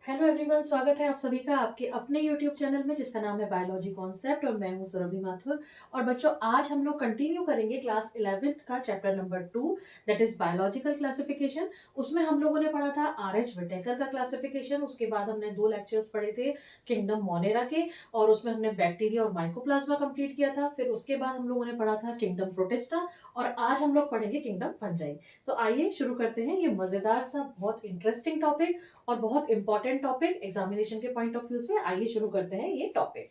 Hello everyone, स्वागत है आप सभी का आपके अपने यूट्यूब चैनल में जिसका नाम है बायोलॉजी कॉन्सेप्ट और मैं हूं सुरभि माथुर। और बच्चों, आज हम लोग कंटिन्यू करेंगे क्लास 11th का chapter number 2, that is biological classification. उसमें हम लोगों ने पढ़ा था आर.एच. विटेकर का क्लासिफिकेशन। उसके बाद हमने 2 लेक्चर्स पढ़े थे किंगडम मोनेरा के, और उसमें हमने बैक्टीरिया और माइकोप्लाज्मा कंप्लीट किया था। फिर उसके बाद हम लोगों ने पढ़ा था किंगडम प्रोटिस्टा, और आज हम लोग पढ़ेंगे किंगडम फंजाई। तो आइए शुरू करते हैं ये मजेदार सा बहुत इंटरेस्टिंग टॉपिक और बहुत इंपॉर्टेंट टॉपिक एग्जामिनेशन के पॉइंट ऑफ व्यू से। आइए शुरू करते हैं ये टॉपिक।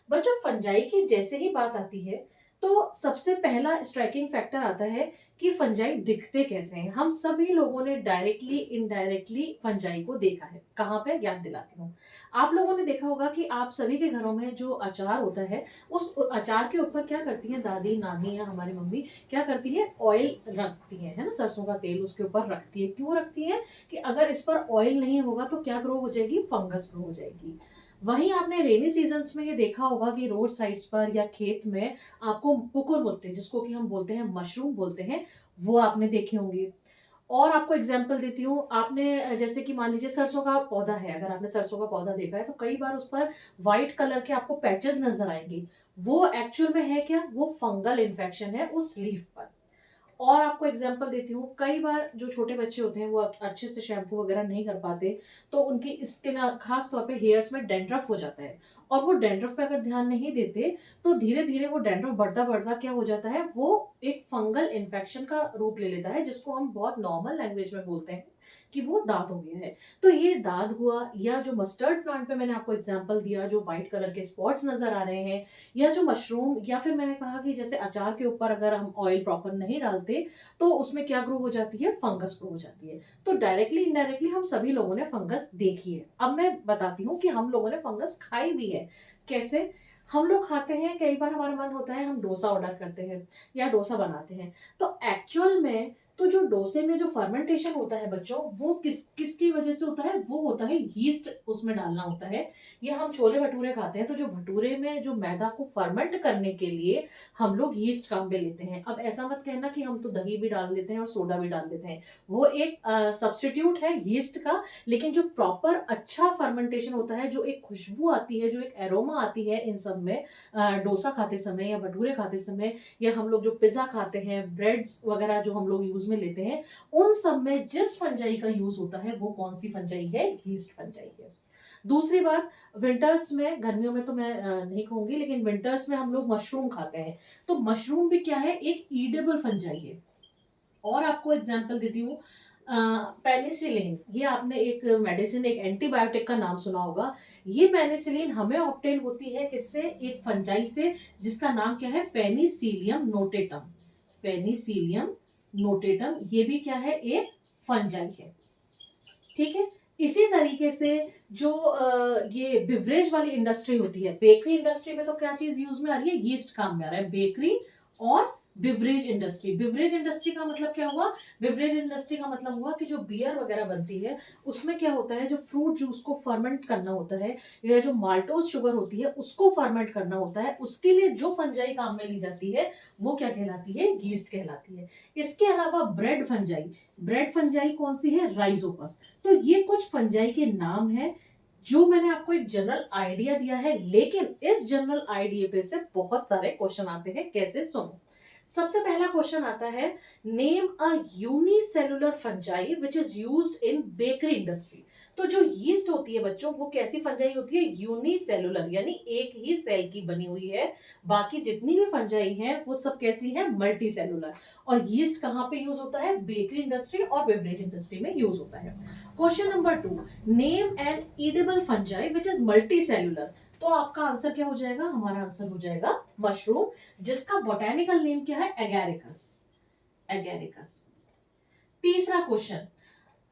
बच्चों, फंजाई की जैसे ही बात आती है तो सबसे पहला स्ट्राइकिंग फैक्टर आता है कि फंजाई दिखते कैसे हैं। हम सभी लोगों ने डायरेक्टली इनडायरेक्टली फंजाई को देखा है। कहाँ पे, याद दिलाती हूँ। आप लोगों ने देखा होगा कि आप सभी के घरों में जो अचार होता है, उस अचार के ऊपर क्या करती हैं दादी नानी या हमारी मम्मी, क्या करती है, ऑयल रखती है ना, सरसों का तेल उसके ऊपर रखती है। क्यों रखती है? कि अगर इस पर ऑयल नहीं होगा तो क्या ग्रो हो जाएगी, फंगस ग्रो हो जाएगी। वहीं आपने रेनी सीजन्स में ये देखा होगा कि रोड साइड्स पर या खेत में आपको कुकुरमुत्ते, जिसको कि हम बोलते हैं मशरूम बोलते हैं, वो आपने देखे होंगे। और आपको एग्जांपल देती हूँ, आपने जैसे कि मान लीजिए सरसों का पौधा है, अगर आपने सरसों का पौधा देखा है तो कई बार उस पर व्हाइट कलर के आपको पैचेस नजर आएंगे। वो एक्चुअल में है क्या, वो फंगल इन्फेक्शन है उस लीफ पर। और आपको एग्जांपल देती हूँ, कई बार जो छोटे बच्चे होते हैं वो अच्छे से शैम्पू वगैरह नहीं कर पाते, तो उनकी स्किन खास तौर पे हेयर्स में डैंड्रफ हो जाता है। और वो डैंड्रफ पे अगर ध्यान नहीं देते तो धीरे धीरे वो डैंड्रफ बढ़ता बढ़ता क्या हो जाता है, वो एक फंगल इन्फेक्शन का रूप ले लेता है, जिसको हम बहुत नॉर्मल लैंग्वेज में बोलते हैं कि वो दाद हो गया है। तो ये दाद हुआ, या जो मस्टर्ड प्लांट पे मैंने आपको एग्जांपल दिया जो व्हाइट कलर के स्पॉट्स नजर आ रहे हैं, या जो मशरूम, या फिर मैंने कहा कि जैसे अचार के ऊपर अगर हम ऑयल प्रॉपर नहीं डालते तो उसमें क्या ग्रो हो जाती है, फंगस ग्रो हो जाती है। तो डायरेक्टली इनडायरेक्टली हम सभी लोगों ने फंगस देखी है। अब मैं बताती हूँ कि हम लोगों ने फंगस खाई भी है। कैसे? हम लोग खाते हैं, कई बार हमारा मन होता है हम डोसा ऑर्डर करते हैं या डोसा बनाते हैं। तो एक्चुअल में तो जो डोसे में जो फर्मेंटेशन होता है बच्चों, वो किसकी वजह से होता है, वो होता है यीस्ट, उसमें डालना होता है। या हम छोले भटूरे खाते हैं तो जो भटूरे में जो मैदा को फर्मेंट करने के लिए हम लोग यीस्ट काम में लेते हैं। अब ऐसा मत कहना कि हम तो दही भी डाल देते हैं और सोडा भी डाल देते हैं, वो एक सब्स्टिट्यूट है यीस्ट का। लेकिन जो प्रॉपर अच्छा फर्मेंटेशन होता है, जो एक खुशबू आती है, जो एक एरोमा आती है इन सब में, डोसा खाते समय या भटूरे खाते समय, या हम लोग जो पिज्जा खाते हैं, ब्रेड्स वगैरह जो हम लोग यूज में लेते हैं, उन सब में जिस फंजाई का यूज होता है वो कौन सी फंजाई है, यीस्ट फंजाई है। दूसरी बात, विंटर्स में, गर्मियों में तो मैं नहीं कहूंगी, लेकिन विंटर्स में हम लोग मशरूम खाते हैं। तो मशरूम भी क्या है, एक ईडेबल फंजाई है। और आपको एग्जांपल देती हूँ, पेनिसिलिन, ये आपने एक मेडिसिन, एक एंटीबायोटिक का नाम सुना होगा। ये पेनिसिलिन हमें ऑब्टेन होती है किससे, एक फंजाई से, जिसका नाम क्या है, पेनिसिलियम नोटेटम। पेनिसिलियम नोटेटम, ये भी क्या है, एक फंजाई है। ठीक है। इसी तरीके से जो ये बिवरेज वाली इंडस्ट्री होती है, बेकरी इंडस्ट्री में तो क्या चीज यूज में आ रही है, यीस्ट काम में आ रहा है। बेकरी और बिवरेज इंडस्ट्री, बिवरेज इंडस्ट्री का मतलब क्या हुआ, बिवरेज इंडस्ट्री का मतलब हुआ कि जो बियर वगैरह बनती है उसमें क्या होता है, जो फ्रूट जूस को फर्मेंट करना होता है, या जो माल्टोज शुगर होती है उसको फर्मेंट करना होता है, उसके लिए जो फंजाई काम में ली जाती है वो क्या कहलाती है, यीस्ट कहलाती है। इसके अलावा ब्रेड फंजाई, ब्रेड फंजाई कौन सी है, राइजोपस। तो ये कुछ फंजाई के नाम है जो मैंने आपको एक जनरल आइडिया दिया है, लेकिन इस जनरल आइडिया पे से बहुत सारे क्वेश्चन आते हैं। कैसे, सुनो। सबसे पहला क्वेश्चन आता है, name a unicellular fungi which is used in bakery industry. तो जो यीस्ट होती है बच्चों, वो कैसी फंजाई होती है, यूनिसेलुलर, यानी एक ही सेल की बनी हुई है। बाकी जितनी भी फंजाई है वो सब कैसी है, मल्टी सेलुलर। और यीस्ट कहाँ पे यूज होता है, बेकरी इंडस्ट्री और बेवरेज इंडस्ट्री में यूज होता है। Question number 2, name an edible fungi which is multicellular. तो आपका आंसर क्या हो जाएगा, हमारा आंसर हो जाएगा मशरूम, जिसका बोटेनिकल नेम क्या है, एगेरिकस। एगेरिकस। तीसरा question,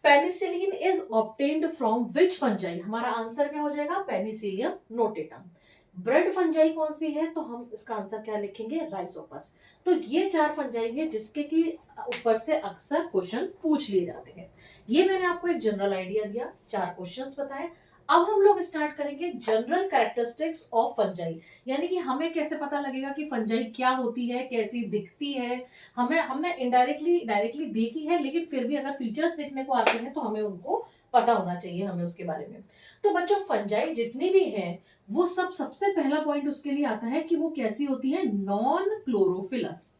penicillin is obtained from which fungi. हमारा आंसर क्या हो जाएगा, पेनिसिलियम नोटेटम। ब्रेड फंजाई कौन सी है, तो हम इसका आंसर क्या लिखेंगे, राइसोपस। तो ये 4 फंजाई है जिसके की ऊपर से अक्सर क्वेश्चन पूछ लिए जाते हैं। ये मैंने आपको एक जनरल आइडिया दिया, 4 क्वेश्चंस बताए। अब हम लोग स्टार्ट करेंगे जनरल कैरेक्टरिस्टिक्स ऑफ फंजाई, यानी कि हमें कैसे पता लगेगा कि फंजाई क्या होती है, कैसी दिखती है। हमें हमने इनडायरेक्टली डायरेक्टली देखी है, लेकिन फिर भी अगर फीचर्स देखने को आते हैं तो हमें उनको पता होना चाहिए हमें उसके बारे में। तो बच्चों फंजाई जितनी भी है वो सब, सबसे पहला पॉइंट उसके लिए आता है कि वो कैसी होती है, नॉन क्लोरोफिलस।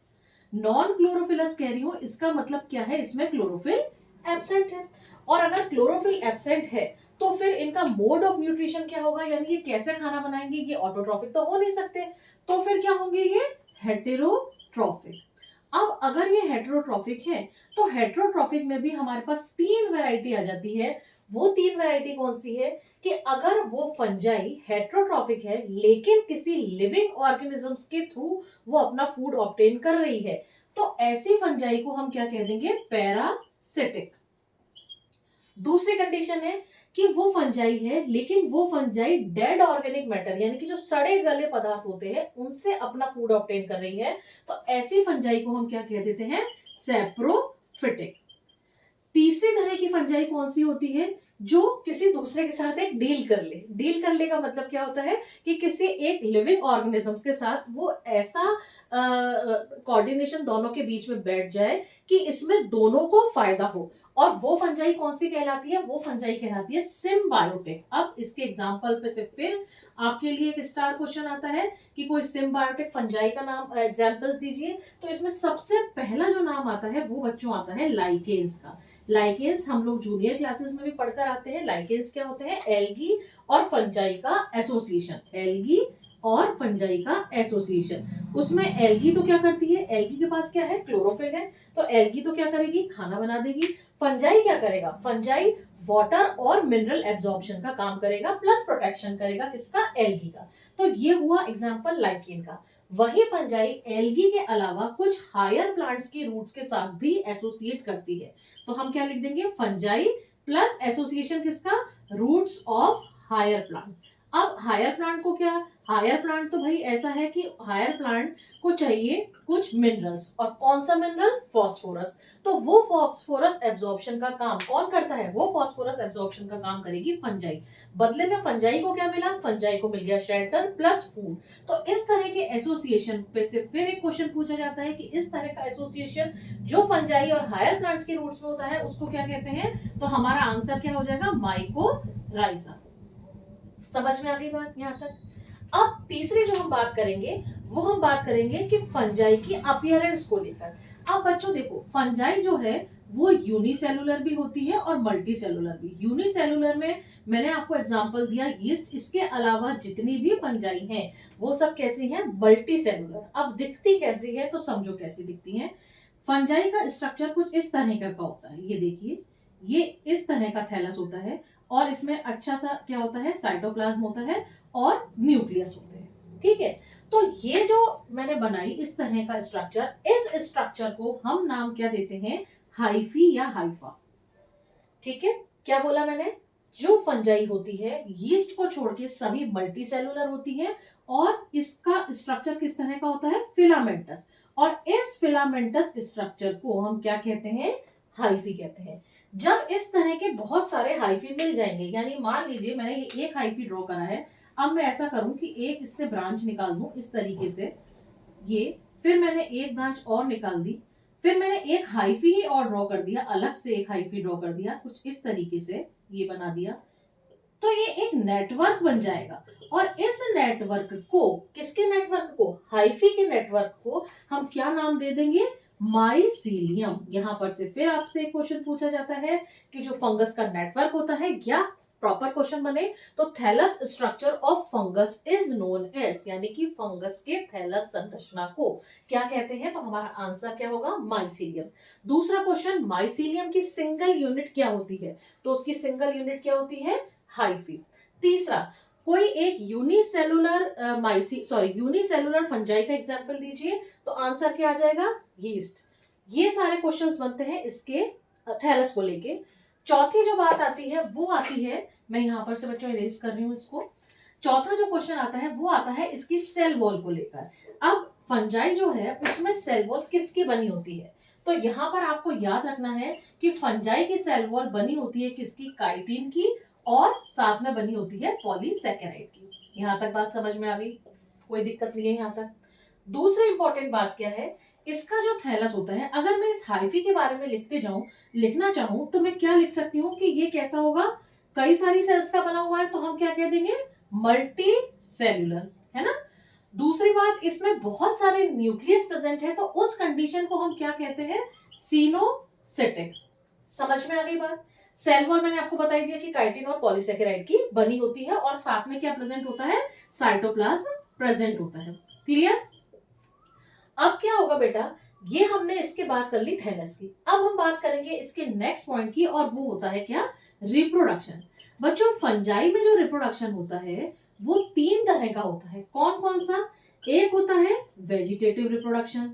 नॉन क्लोरोफिलस कह रही हूं, इसका मतलब क्या है, इसमें क्लोरोफिल एब्सेंट है। और अगर क्लोरोफिल एब्सेंट है तो फिर इनका मोड ऑफ न्यूट्रिशन क्या होगा, यानी ये कैसे खाना बनाएंगे, ये ऑटोट्रॉफिक तो हो नहीं सकते, तो फिर क्या होंगे, ये हेटेरोट्रॉफिक। अब अगर ये हेटेरोट्रॉफिक है तो हेटेरोट्रॉफिक में भी हमारे पास तीन वैरायटी आ जाती है। वो तीन वैरायटी कौन सी है, कि अगर वो फंजाई हेटेरोट्रॉफिक है लेकिन किसी लिविंग ऑर्गेनिजम्स के थ्रू वो अपना फूड ऑब्टेन कर रही है, तो ऐसी फंजाई को हम क्या कह देंगे, पैरासिटिक। दूसरी कंडीशन है कि वो फंजाई है लेकिन वो फंजाई डेड ऑर्गेनिक मैटर, यानी कि जो सड़े गले पदार्थ होते हैं उनसे अपना फूड ऑब्टेन कर रही है, तो ऐसी फंजाई को हम क्या कह देते हैं, सैप्रोफिटिक। तीसरी तरह की फंजाई कौन सी होती है, जो किसी दूसरे के साथ एक डील कर ले। डील करने का मतलब क्या होता है, कि किसी एक लिविंग ऑर्गेनिजम्स के साथ वो ऐसा कोऑर्डिनेशन दोनों के बीच में बैठ जाए कि इसमें दोनों को फायदा हो। और वो फंजाई कौन सी कहलाती है, वो फंजाई कहलाती है सिम्बायोटिक। अब इसके एग्जांपल पे से फिर आपके लिए एक स्टार क्वेश्चन आता है कि कोई सिम्बायोटिक फंजाई का नाम एग्जांपल्स दीजिए। तो इसमें सबसे पहला जो नाम आता है वो बच्चों आता है लाइकेन्स का। लाइकेन्स हम लोग जूनियर क्लासेस में भी पढ़कर आते हैं। लाइकेन्स क्या होते हैं, एल्गी और फंजाई का एसोसिएशन। एल्गी और फंजाई का एसोसिएशन। उसमें एल्गी तो क्या करती है, एल्गी के पास क्या है, क्लोरोफिल है, तो एल्गी तो क्या करेगी, खाना बना देगी। फंजाई क्या करेगा, फंजाई वाटर और मिनरल एब्जॉर्प्शन का काम करेगा, प्लस प्रोटेक्शन करेगा किसका, एल्गी का। तो ये हुआ एग्जांपल लाइकेन का। वही फंजाई एल्गी के अलावा कुछ हायर प्लांट्स की रूट्स के साथ भी एसोसिएट करती है। तो हम क्या लिख देंगे, फंजाई प्लस एसोसिएशन किसका, रूट्स ऑफ हायर प्लांट। अब हायर प्लांट को क्या, हायर प्लांट तो भाई ऐसा है कि हायर प्लांट को चाहिए कुछ मिनरल्स, और कौन सा मिनरल, फास्फोरस। तो वो फास्फोरस एब्जॉर्प्शन का काम कौन करता है, वो फास्फोरस एब्जॉर्प्शन का काम करेगी फंजाई। बदले में फंजाई को क्या मिला, फंजाई को मिल गया शेल्टर प्लस फूड। तो इस तरह के एसोसिएशन पे से फिर एक क्वेश्चन पूछा जाता है कि इस तरह का एसोसिएशन जो फंजाई और हायर प्लांट्स के रूट्स में होता है उसको क्या कहते हैं, तो हमारा आंसर क्या हो जाएगा, माइकोराइजा। समझ में आ गई बात यहां तक। अब तीसरी जो हम बात करेंगे वो हम बात करेंगे कि फंजाई की अपीयरेंस को लेकर। अब बच्चों देखो, फंजाई जो है वो यूनिसेलुलर भी होती है और मल्टी सेलुलर भी। यूनिसेलुलर में मैंने आपको एग्जांपल दिया यीस्ट, इसके अलावा जितनी भी फंजाई हैं वो सब कैसी हैं, मल्टी सेलुलर। अब दिखती कैसी है, तो समझो कैसी दिखती हैं। फंजाई का स्ट्रक्चर कुछ इस तरह का होता है, ये देखिए, ये इस तरह का थैलस होता है, और इसमें अच्छा सा क्या होता है, साइटोप्लाज्म होता है और न्यूक्लियस होते हैं, ठीक है। तो ये जो मैंने बनाई इस तरह का स्ट्रक्चर, इस स्ट्रक्चर को हम नाम क्या देते हैं, हाइफी या हाइफा, ठीक है। क्या बोला मैंने, जो फंजाई होती है यीस्ट को छोड़ के सभी मल्टी सेलुलर होती है, और इसका स्ट्रक्चर किस तरह का होता है, फिलामेंटस। और इस फिलामेंटस स्ट्रक्चर को हम क्या कहते हैं, हाइफी कहते हैं। जब इस तरह के बहुत सारे हाइफी मिल जाएंगे, यानी मान लीजिए मैंने ये एक हाइफी ड्रॉ करा है, अब मैं ऐसा करूं कि एक इससे ब्रांच निकाल दूं इस तरीके से, ये, फिर मैंने एक ब्रांच और निकाल दी, फिर मैंने एक हाइफी ही और ड्रॉ कर दिया, अलग से एक हाइफी ड्रॉ कर दिया कुछ इस तरीके से, ये बना दिया, तो ये एक नेटवर्क बन जाएगा। और इस नेटवर्क को, किसके नेटवर्क को, हाइफी के नेटवर्क को हम क्या नाम दे देंगे, माइसीलियम। यहां पर से फिर आपसे एक क्वेश्चन पूछा जाता है कि जो फंगस का नेटवर्क होता है, या प्रॉपर क्वेश्चन बने तो thallus structure of fungus is known as, यानी कि फंगस के थैलस संरचना को क्या कहते हैं, तो हमारा आंसर क्या होगा, माइसीलियम। दूसरा क्वेश्चन, माइसीलियम की सिंगल यूनिट क्या होती है, तो उसकी सिंगल यूनिट क्या होती है, हाइफी। तीसरा, कोई एक यूनिसेलुलर फंजाई का एग्जांपल दीजिए, तो आंसर क्या आ जाएगा, यीस्ट। ये सारे क्वेश्चंस बनते हैं इसके थैलस को लेके। चौथी जो बात आती है वो आती है, मैं यहां पर से बच्चों इरेज कर रही हूं इसको। चौथा जो क्वेश्चन आता है वो आता है इसकी सेल वॉल को लेकर। अब फंजाई जो है उसमें सेल वॉल किसकी बनी होती है, तो यहां पर आपको याद रखना है कि फंजाई की सेल वॉल बनी होती है किसकी, काइटिन की और साथ में बनी होती है पॉलीसैकेराइड की। यहां तक बात समझ में आ गई, कोई दिक्कत नहीं है यहां तक। दूसरी इंपॉर्टेंट बात क्या है, इसका जो थैलस होता है, अगर मैं इस हाइफी के बारे में लिखना चाहूं तो मैं क्या लिख सकती हूँ कि ये कैसा होगा, कई सारी सेल्स का बना हुआ है, तो हम क्या कह देंगे, मल्टी सेल्यूलर, है ना। दूसरी बात, इसमें बहुत सारे न्यूक्लियस प्रेजेंट है, तो उस कंडीशन को हम क्या कहते हैं, सिनोसिटिक। समझ में आ गई बात। सेल वॉल मैंने आपको बताई दिया कि काइटिन और पॉलीसेकेराइड की बनी होती है, और साथ में क्या प्रेजेंट होता है, साइटोप्लाज्म प्रेजेंट होता है। क्लियर। अब क्या होगा बेटा, ये हमने इसके बात कर ली थैलस की, अब हम बात करेंगे इसके नेक्स्ट पॉइंट की, और वो होता है क्या, रिप्रोडक्शन। बच्चों फंजाई में जो रिप्रोडक्शन होता है वो तीन तरह का होता है। कौन कौन सा, एक होता है वेजिटेटिव रिप्रोडक्शन,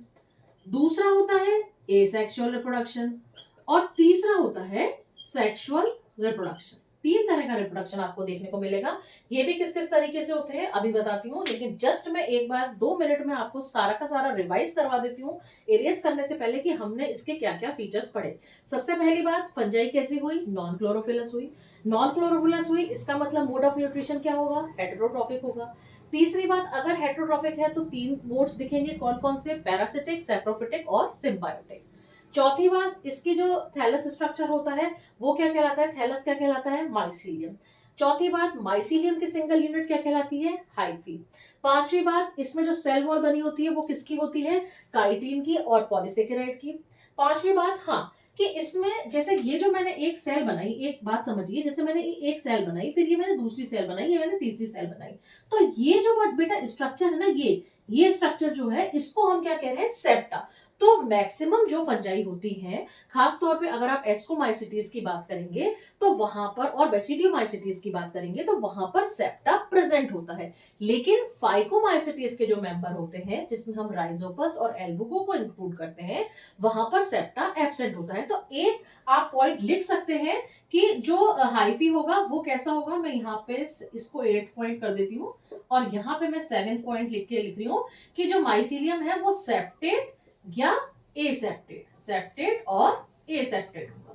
दूसरा होता है एसेक्सुअल रिप्रोडक्शन, और तीसरा होता है सेक्सुअल रिप्रोडक्शन। तीन तरह का रिप्रोडक्शन आपको देखने को मिलेगा। ये भी किस किस तरीके से होते हैं अभी बताती हूँ, लेकिन जस्ट मैं एक बार 2 मिनट में आपको सारा का सारा रिवाइज करवा देती हूँ, एरियस करने से पहले कि हमने इसके क्या क्या फीचर्स पढ़े। सबसे पहली बात, फंजाई कैसी हुई, नॉन क्लोरोफिलस हुई। नॉन क्लोरोफिलस हुई, इसका मतलब मोड ऑफ न्यूट्रिशन क्या होगा, हेटेरोट्रॉफिक होगा। तीसरी बात, अगर हेटेरोट्रॉफिक है तो तीन मोड्स दिखेंगे, कौन कौन से, पैरासिटिक, सैप्रोफिटिक और सिम्बायोटिक। चौथी बात, इसकी जो थैलस स्ट्रक्चर होता है वो क्या कहलाता है, थैलस क्या कहलाता है, माइसीलियम। चौथी बात, माइसीलियम की सिंगल यूनिट क्या कहलाती है, हाइफी। पांचवी बात, इसमें जो सेल वॉल बनी होती है वो किसकी होती है, काइटिन की और पॉलीसेकेराइड की। पांचवी बात, हाँ, कि इसमें जैसे ये जो मैंने एक सेल बनाई, एक बात समझिए, जैसे मैंने एक सेल बनाई, फिर ये मैंने दूसरी सेल बनाई, ये मैंने तीसरी सेल बनाई, तो ये जो बेटा स्ट्रक्चर है ना, ये स्ट्रक्चर जो है इसको हम क्या कह रहे हैं, सेप्टा। तो मैक्सिमम जो फंजाई होती है, खास तौर पे अगर आप एस्कोमाइसिटीज की बात करेंगे तो वहां पर, और बेसिडियोमाइसिटीज की बात करेंगे तो वहां पर सेप्टा प्रेजेंट होता है। लेकिन फाइकोमाइसिटीज के जो मेंबर होते हैं, जिसमें हम राइजोपस और एल्बुको को इंक्लूड करते हैं, वहां पर सेप्टा एब्सेंट होता है। तो एक आप पॉइंट लिख सकते हैं कि जो हाइफी होगा वो कैसा होगा, मैं यहाँ पे इसको 8th पॉइंट कर देती हूँ, और यहाँ पे मैं 7th पॉइंट लिख रही हूँ कि जो माइसीलियम है वो सेप्टेड या एसेप्टेड, सेप्टेड और एसेप्टेड होगा।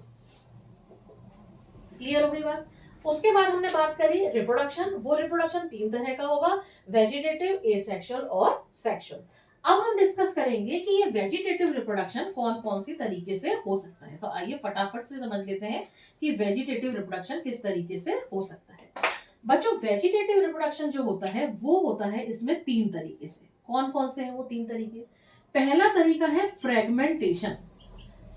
क्लियर हो गई बात। उसके बाद हमने बात करी रिप्रोडक्शन, वो रिप्रोडक्शन तीन तरह का होगा, वेजिटेटिव, एसेक्सुअल और सेक्सुअल। अब हम डिस्कस करेंगे कि ये वेजिटेटिव रिप्रोडक्शन कौन कौन सी तरीके से हो सकता है। तो आइए फटाफट से समझ लेते हैं कि वेजिटेटिव रिप्रोडक्शन किस तरीके से हो सकता है। बच्चों वेजिटेटिव रिप्रोडक्शन जो होता है वो होता है इसमें तीन तरीके से। कौन कौन से हैं वो तीन तरीके। पहला तरीका है फ्रेगमेंटेशन।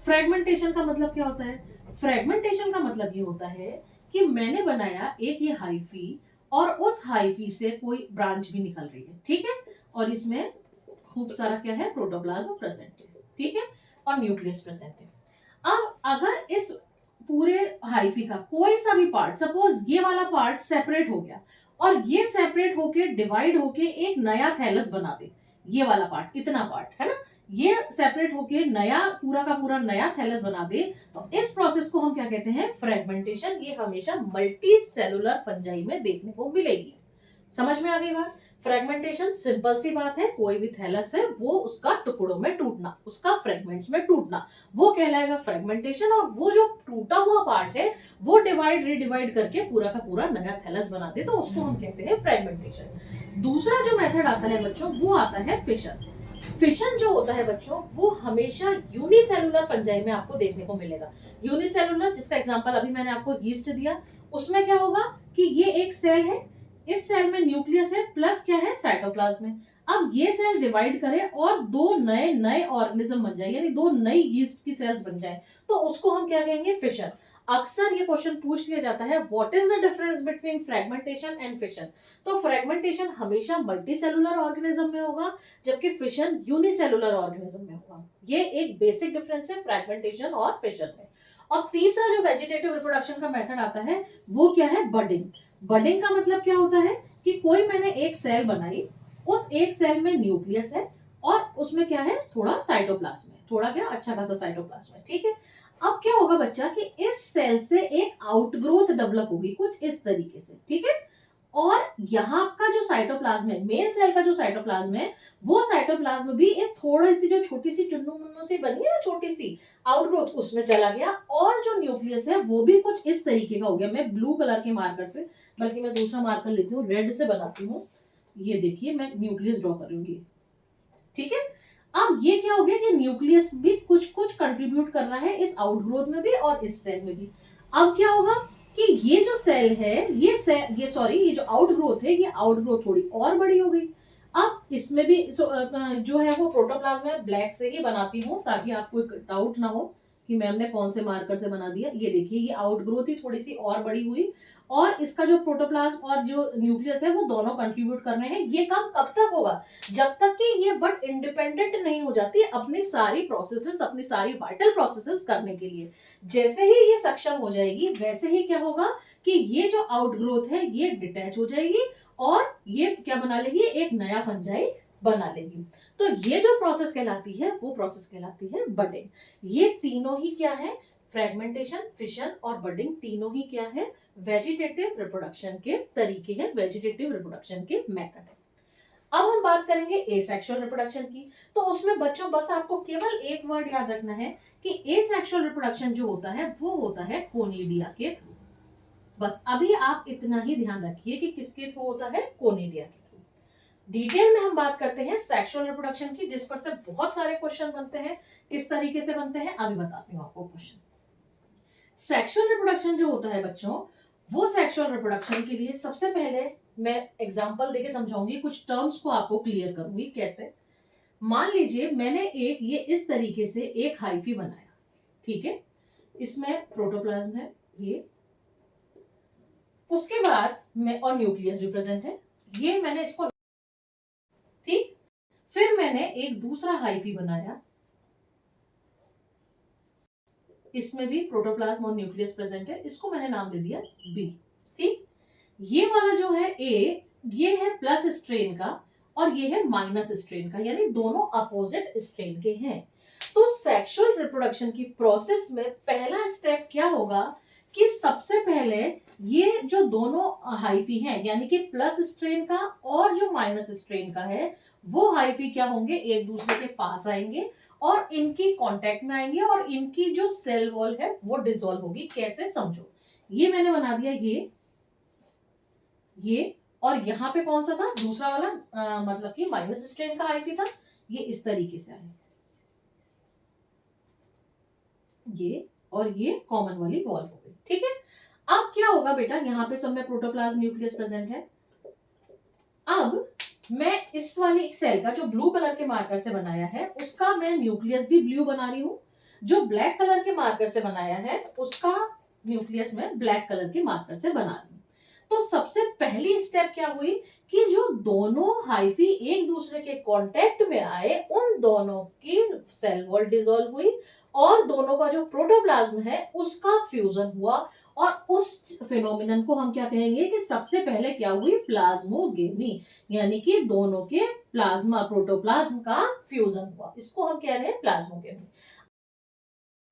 फ्रेगमेंटेशन का मतलब क्या होता है, फ्रेगमेंटेशन का मतलब ये होता है कि मैंने बनाया एक ये हाइफी, और उस हाइफी से कोई ब्रांच भी निकल रही है, ठीक है, और इसमें खूब सारा क्या है, प्रोटोप्लाज्म प्रेजेंट है, ठीक है, और न्यूक्लियस प्रेजेंट है। अब अगर इस पूरे हाइफी का कोई सा भी पार्ट, सपोज ये वाला पार्ट सेपरेट हो गया, और ये सेपरेट होके डिवाइड होके एक नया थैलस बना दे, ये वाला पार्ट, इतना पार्ट है ना, ये सेपरेट होके नया पूरा का पूरा नया थैलस बना दे, तो इस प्रोसेस को हम क्या कहते हैं, फ्रेगमेंटेशन। ये हमेशा मल्टी सेलुलर फंजाई में देखने को मिलेगी। समझ में आ गई बात। फ्रेगमेंटेशन सिंपल सी बात है, कोई भी थैलस है वो उसका टुकड़ों में टूटना, उसका फ्रेगमेंट्स में टूटना, वो कहलाएगा फ्रेगमेंटेशन। और वो जो टूटा हुआ पार्ट है वो डिवाइड रिडिवाइड करके पूरा का पूरा नया थैलस बना दे, तो उसको हम कहते हैं फ्रेगमेंटेशन। दूसरा जो मेथड आता है बच्चों वो आता है फिशन। फिशन जो होता है बच्चों वो हमेशा यूनिसेलुलर फंजाई में आपको देखने को मिलेगा। यूनिसेलुलर, जिसका एग्जांपल अभी मैंने आपको यीस्ट दिया, उसमें क्या होगा कि ये एक सेल है, इस सेल में न्यूक्लियस है प्लस क्या है, साइटोप्लाज्म है। अब ये सेल डिवाइड करे और दो नए नए ऑर्गेनिज्म बन जाए, यानी दो नई यीस्ट की सेल्स बन जाए, तो उसको हम क्या कहेंगे, फिशन। अक्सर ये क्वेश्चन पूछ लिया जाता है, what is the difference between fragmentation and fission. तो फ्रेगमेंटेशन हमेशा मल्टीसेलुलर ऑर्गेनिज्म में होगा, जबकि फिशन यूनिसेलुलर ऑर्गेनिज्म में होगा। ये एक बेसिक डिफरेंस है फ्रेगमेंटेशन और फिशन में। और तीसरा जो वेजिटेटिव रिप्रोडक्शन का मेथड आता है वो क्या है, बडिंग। बडिंग का मतलब क्या होता है कि कोई मैंने एक सेल बनाई, उस एक सेल में न्यूक्लियस है और उसमें क्या है, थोड़ा साइटोप्लाज्म है, थोड़ा क्या अच्छा खासा साइटोप्लाज्म है, ठीक है। अब क्या होगा बच्चा कि इस सेल से एक आउटग्रोथ डेवलप होगी कुछ इस तरीके से, ठीक है। और यहाँ का जो साइटोप्लाज्म है, मेन सेल का जो साइटोप्लाज्म है, वो साइटोप्लाज्म भी इस थोड़ी सी जो छोटी सी चुन्नू मुन्नू से बनी है ना, छोटी सी आउटग्रोथ, उसमें चला गया। और जो न्यूक्लियस है वो भी कुछ इस तरीके का हो गया। मैं ब्लू कलर के मार्कर से, बल्कि मैं दूसरा मार्कर लेती हूँ, रेड से बनाती हूँ। ये देखिए मैं न्यूक्लियस ड्रॉ कर रही हूँ, ठीक है। अब ये क्या हो गया कि न्यूक्लियस भी कुछ कुछ कंट्रीब्यूट कर रहा है इस आउटग्रोथ में भी और इस सेल में भी। अब क्या होगा कि ये जो सेल है, ये जो आउटग्रोथ है, ये आउटग्रोथ थोड़ी और बड़ी हो गई। अब इसमें भी जो है वो प्रोटोप्लाज्म है, ब्लैक से ही बनाती हूँ ताकि आपको डाउट ना हो कि मैम ने कौन से मार्कर से बना दिया। ये देखिए ये आउटग्रोथ ही थोड़ी सी और बड़ी हुई, और इसका जो प्रोटोप्लाज्म और जो न्यूक्लियस है वो दोनों कंट्रीब्यूट कर रहे हैं। ये काम कब तक होगा? जब तक कि ये बट इंडिपेंडेंट नहीं हो जाती अपनी सारी प्रोसेसेस, अपनी सारी वाइटल प्रोसेसेस करने के लिए। जैसे ही ये सक्षम हो जाएगी, वैसे ही क्या होगा कि ये जो आउटग्रोथ है ये डिटैच हो जाएगी और ये क्या बना लेगी? एक नया फंजाई बना लेगी। तो ये जो प्रोसेस कहलाती है वो प्रोसेस कहलाती है बडिंग। ये तीनों ही क्या है? फ्रेगमेंटेशन, फिशन और बडिंग, तीनों ही क्या है? वेजिटेटिव रिप्रोडक्शन के तरीके हैं, वेजिटेटिव रिप्रोडक्शन के मेथड है। अब हम बात करेंगे एसेक्सुअल रिप्रोडक्शन की। तो उसमें बच्चों बस आपको केवल एक वर्ड याद रखना है कि एसेक्सुअल रिप्रोडक्शन जो होता है वो होता है कोनिडिया के थ्रू। बस अभी आप इतना ही ध्यान रखिए कि किसके थ्रू होता है? कोनिडिया के थ्रू। डिटेल में हम बात करते हैं सेक्सुअल रिप्रोडक्शन की, जिस पर से बहुत सारे क्वेश्चन बनते हैं। किस तरीके से बनते हैं अभी बताती हूँ आपको क्वेश्चन। सेक्सुअल रिप्रोडक्शन जो होता है बच्चों, वो सेक्सुअल रिप्रोडक्शन के लिए सबसे पहले मैं एग्जांपल देके समझाऊंगी, कुछ टर्म्स को आपको क्लियर करूंगी। कैसे? मान लीजिए मैंने ये इस तरीके से एक हाइफी बनाया, ठीक है। इसमें प्रोटोप्लाज्म है ये, उसके बाद मैं और न्यूक्लियस भी प्रेजेंट है, ये मैंने इसको, ठीक। फिर मैंने एक दूसरा हाइफी बनाया, इसमें भी प्रोटोप्लाज्म और न्यूक्लियस प्रेजेंट है, इसको मैंने नाम दे दिया बी, ठीक। ये वाला जो है ए, ये है प्लस स्ट्रेन का और ये है माइनस स्ट्रेन का, यानी दोनों अपोजिट स्ट्रेन के हैं। तो सेक्सुअल रिप्रोडक्शन की प्रोसेस में पहला स्टेप क्या होगा कि सबसे पहले ये जो दोनों हाइफी हैं, यानी कि प्लस स्ट्रेन का और जो माइनस स्ट्रेन का है, वो हाइफी क्या होंगे? एक दूसरे के पास आएंगे और इनकी कांटेक्ट में आएंगे और इनकी जो सेल वॉल है वो डिसॉल्व होगी। कैसे? समझो, ये मैंने बना दिया ये, और यहाँ पे कौन सा था? दूसरा वाला, मतलब कि माइनस स्ट्रेन का हाइफी था। ये इस तरीके से आया, ये और ये कॉमन वाली वॉल हो गई, ठीक है। अब क्या होगा बेटा, यहाँ पे सब में प्रोटोप्लाज्म न्यूक्लियस प्रेजेंट है। अब मैं इस वाली एक सेल का जो ब्लू कलर के मार्कर से बनाया है, उसका मैं न्यूक्लियस भी ब्लू बना रही हूँ। जो ब्लैक कलर के मार्कर से बनाया है, उसका न्यूक्लियस में ब्लैक कलर के मार्कर से बना रही हूँ। तो सबसे पहली स्टेप क्या हुई कि जो दोनों हाइफी एक दूसरे के कांटेक्ट में आए, उन दोनों की सेल वॉल डिसॉल्व हुई और दोनों का जो प्रोटोप्लाज्म है उसका फ्यूजन हुआ। और उस फिनोमिनन को हम क्या कहेंगे कि सबसे पहले क्या हुई? प्लाज्मोगेमी, यानी कि दोनों के प्लाज्मा, प्रोटोप्लाज्म का फ्यूजन हुआ। इसको हम कह रहे हैं प्लाज्मोगेमी।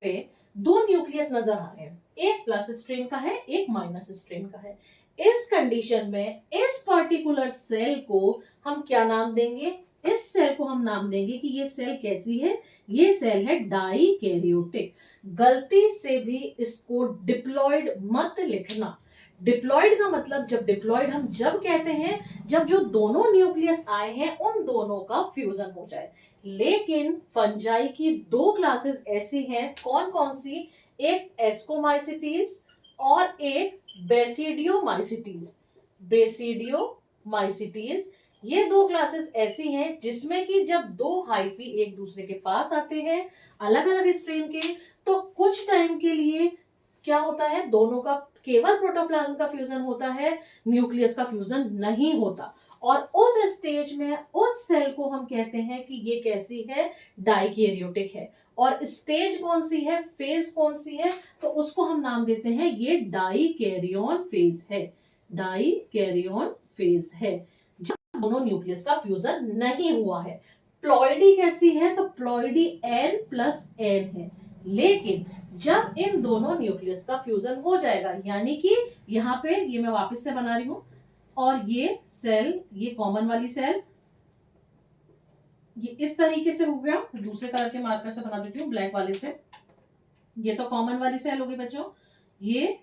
पे दो न्यूक्लियस नजर आ रहे हैं, एक प्लस स्ट्रेन का है, एक माइनस स्ट्रेन का है। इस कंडीशन में इस पर्टिकुलर सेल को हम क्या नाम देंगे? इस सेल को हम नाम देंगे कि ये सेल कैसी है? ये सेल है डाइकैरियोटिक। गलती से भी इसको डिप्लॉयड मत लिखना। डिप्लॉयड का मतलब, जब डिप्लॉयड हम जब कहते हैं जब जो दोनों न्यूक्लियस आए हैं उन दोनों का फ्यूजन हो जाए। लेकिन फंजाई की दो क्लासेस ऐसी हैं, कौन कौन सी? एक एस्कोमाइसिटीज और एक बेसिडियोमाइसिटीज। बेसिडियोमाइसिटीज, ये दो क्लासेस ऐसी हैं जिसमें कि जब दो हाइफी एक दूसरे के पास आते हैं अलग अलग स्ट्रेन के, तो कुछ टाइम के लिए क्या होता है? दोनों का केवल प्रोटोप्लाज्म का फ्यूजन होता है, न्यूक्लियस का फ्यूजन नहीं होता। और उस स्टेज में उस सेल को हम कहते हैं कि ये कैसी है? डाइकैरियोटिक है। और स्टेज कौन सी है? फेज कौन सी है? तो उसको हम नाम देते हैं, ये डाइकैरियन फेज है। डाइकैरियन फेज है जब दोनों न्यूक्लियस का फ्यूजन नहीं हुआ है। प्लॉइडी कैसी है? तो प्लॉइडी N+N है। लेकिन जब इन दोनों न्यूक्लियस का फ्यूजन हो जाएगा, यानी कि यहाँ पे ये मैं वापस से बना रही हूं, और ये सेल, ये कॉमन वाली सेल, ये इस तरीके से हो गया। दूसरे कलर के मार्कर से बना देती हूँ, ब्लैक वाले से। ये तो कॉमन वाली सेल होगी बच्चों। ये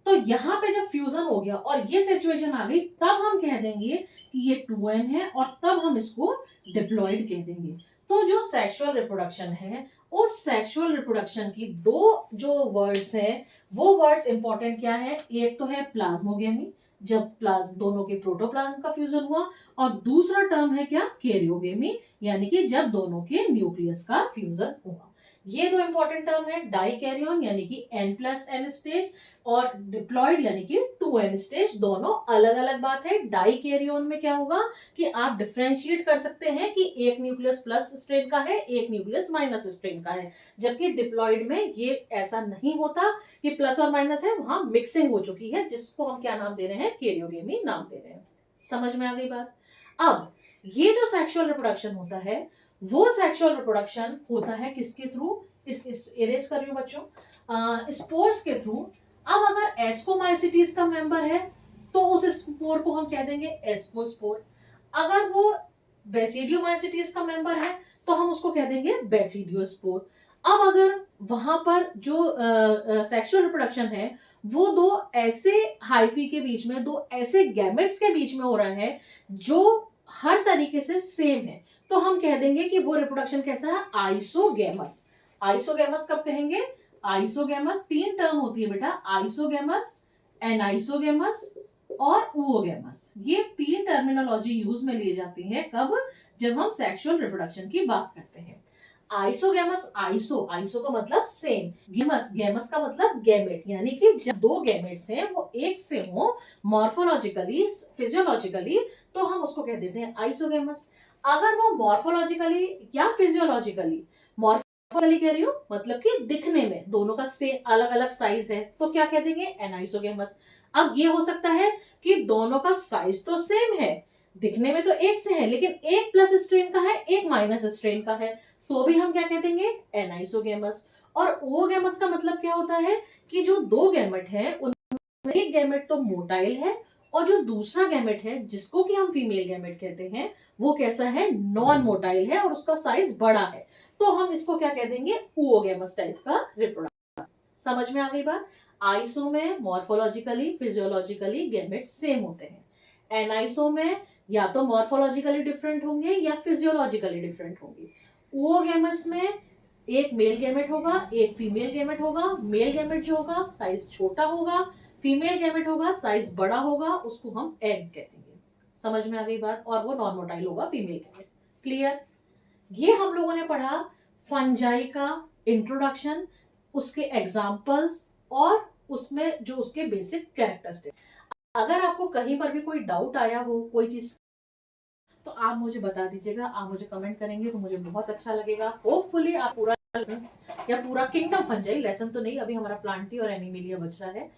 तो यहाँ पे जब फ्यूजन हो गया और ये सिचुएशन आ गई, तब हम कह देंगे कि ये 2n है और तब हम इसको डिप्लॉयड कह देंगे। तो जो सेक्सुअल रिप्रोडक्शन है, उस सेक्सुअल रिप्रोडक्शन की दो जो वर्ड्स हैं, वो वर्ड्स इंपॉर्टेंट क्या है? एक तो है प्लाज्मोगेमी, जब प्लाज्म दोनों के प्रोटोप्लाज्म का फ्यूजन हुआ, और दूसरा टर्म है क्या? कैरियोगेमी, यानी कि जब दोनों के न्यूक्लियस का फ्यूजन हुआ। ये दो इंपॉर्टेंट टर्म है, डाइकैरियन यानी कि n+n स्टेज और डिप्लॉयड यानी कि 2n स्टेज। दोनों अलग अलग बात है। डाइकैरियन में क्या होगा कि आप डिफरेंशिएट कर सकते हैं कि एक न्यूक्लियस प्लस स्ट्रेन का है, एक न्यूक्लियस माइनस स्ट्रेन का है, जबकि डिप्लॉयड में ये ऐसा नहीं होता कि प्लस और माइनस है, वहां मिक्सिंग हो चुकी है, जिसको हम क्या नाम दे रहे हैं? कैरियोगेमी नाम दे रहे हैं। समझ में आ गई बात? अब ये जो सेक्सुअल रिप्रोडक्शन होता है, वो सेक्सुअल रिप्रोडक्शन होता है किसके थ्रू? इस इरेज कर रही हूं बच्चों, स्पोर्स के थ्रू। अब अगर एस्कोमाइसिटीज का मेंबर है तो उस स्पोर को हम कह देंगे एस्कोस्पोर। अगर वो बेसिडियोमाइसिटीज का मेंबर है तो हम उसको कह देंगे बेसिडियोस्पोर। अब अगर वहां पर जो सेक्सुअल रिप्रोडक्शन है वो दो ऐसे हाइफी के बीच में, दो ऐसे गैमेट्स के बीच में हो रहा है जो हर तरीके से सेम है, तो हम कह देंगे कि वो रिप्रोडक्शन कैसा है? आइसोगैमस। आइसोगैमस कब कहेंगे? आइसोगैमस तीन टर्म होती है बेटा, आइसोगैमस, एनाइसोगैमस और ऊओगैमस। ये तीन टर्मिनोलॉजी यूज में लिए जाती है। कब? जब हम सेक्सुअल रिप्रोडक्शन की बात करते हैं। आइसोगैमस, आइसो, आइसो का मतलब सेम, गेमस, गेमस का मतलब गैमेट, यानी कि जब दो गैमेट्स हैं वो एक से हो मॉर्फोलॉजिकली, फिजियोलॉजिकली, तो हम उसको कह देते हैं आइसोगैमस। अगर वो मॉर्फोलॉजिकली या फिजियोलॉजिकली, मॉर्फोलॉजिकली कह रही हूँ मतलब कि दिखने में दोनों का से अलग अलग साइज है, तो क्या कह देंगे? एनाइसोगैमस। अब ये हो सकता है कि दोनों का साइज तो सेम है, दिखने में तो एक से है, लेकिन एक प्लस स्ट्रेन का है, एक माइनस स्ट्रेन का है, तो भी हम क्या कह देंगे? एनाइसोगैमस। और ओगैमस का मतलब क्या होता है कि जो दो गैमेट हैं उनमें एक गैमेट तो मोटाइल है और जो दूसरा गैमेट है जिसको कि हम फीमेल गैमेट कहते हैं, वो कैसा है? नॉन मोटाइल है और उसका साइज बड़ा है, तो हम इसको क्या कह देंगे? ओगैमस टाइप का रिप्रोडक्शन। समझ में आ गई बात? आइसो में मॉर्फोलॉजिकली, फिजियोलॉजिकली गैमेट सेम होते हैं। एनाइसो में या तो मॉर्फोलॉजिकली डिफरेंट होंगे या फिजियोलॉजिकली डिफरेंट होंगे। ओगैमस में एक मेल गैमेट होगा, एक फीमेल गैमेट होगा। मेल गैमेट जो होगा साइज छोटा होगा, फीमेल गैमेट होगा साइज बड़ा होगा, उसको हम एग कहेंगे। समझ में आ गई बात? और वो नॉन मोटाइल होगा, फीमेल गैमेट। क्लियर? ये हम लोगों ने पढ़ा फंजाई का इंट्रोडक्शन, उसके एग्जांपल्स और उसमें जो उसके बेसिक कैरेक्टरिस्टिक। अगर आपको कहीं पर भी कोई डाउट आया हो कोई चीज, तो आप मुझे बता दीजिएगा, आप मुझे कमेंट करेंगे तो मुझे बहुत अच्छा लगेगा। होपफुली आप पूरा लेसन या पूरा किंगडम फंजाई, लेसन तो नहीं, अभी हमारा प्लांटी और एनिमिलिया बच रहा है,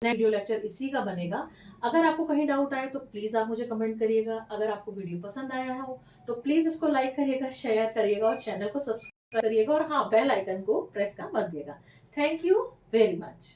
नया वीडियो लेक्चर इसी का बनेगा। अगर आपको कहीं डाउट आए तो प्लीज आप मुझे कमेंट करिएगा। अगर आपको वीडियो पसंद आया हो तो प्लीज इसको लाइक करिएगा, शेयर करिएगा और चैनल को सब्सक्राइब करिएगा, और हाँ, बेल आइकन को प्रेस करना मत भूलिएगा। Thank you very much.